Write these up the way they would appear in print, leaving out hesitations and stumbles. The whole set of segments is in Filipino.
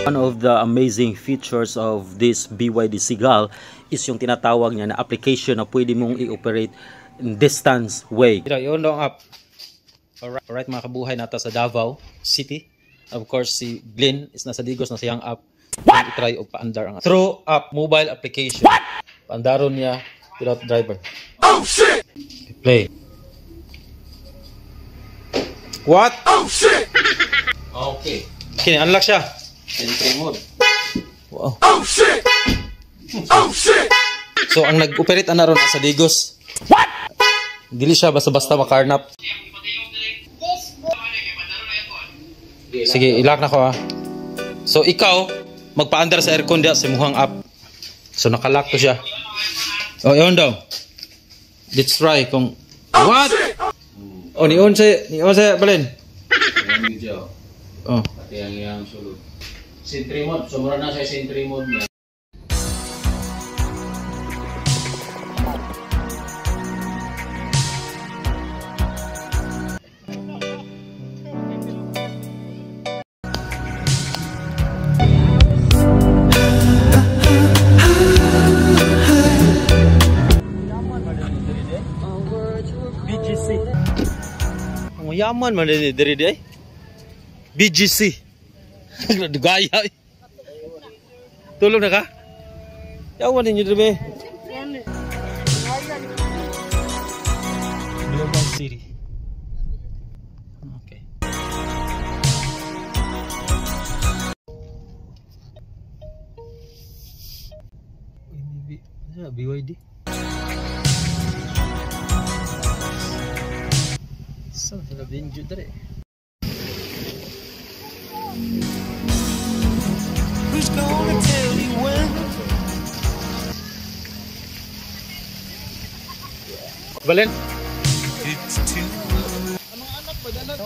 One of the amazing features of this BYD Seagull is yung tinatawag niya na application na pwede mong i-operate in distance way. Yun daw ang app. Alright mga kabuhay, nata sa Davao City. Of course, si Glenn is nasa Digos na siyang app. What? I-try o paandar ang through app, mobile application. What? Paandaron niya without driver. Oh shit! Play. What? Oh shit! Okay. Kini unlock siya. Entry mode. Wow. Oh shit! Oh shit! So ang nag-operate na ron sa Digos. What? Dili siya basta-basta makarnap. Sige, ilak na ko ha. So ikaw magpa-under sa aircon diya sa muhang app. So nakalock to siya. Oh, yun daw. Let's try kung what? Oh, ni on sa balin. Video. Oh. Pati ang iyang sulod. Sentry mode. Sumura na sa sentry mode niya. BGC. Ang yaman man diri di. BGC. Gaya. Tulog na ka? Yawan ninyo diri. Global City. Okay. Ini BYD. Saan sila binjo dere? Who's gonna tell you when? Balen? It's too late. Anong anak ba dalan?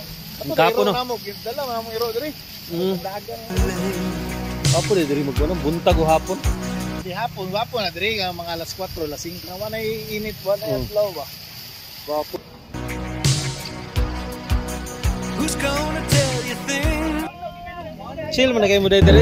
Ang kapo no. Dala mo iro diri. Dagang. Apo diri magkuno buntag o hapon. Di hapon na diri mga alas 4, alas 5. Wala init ba na adlaw ba? Wapo. Who's gonna tell you things? Chill man na kayo mo diri.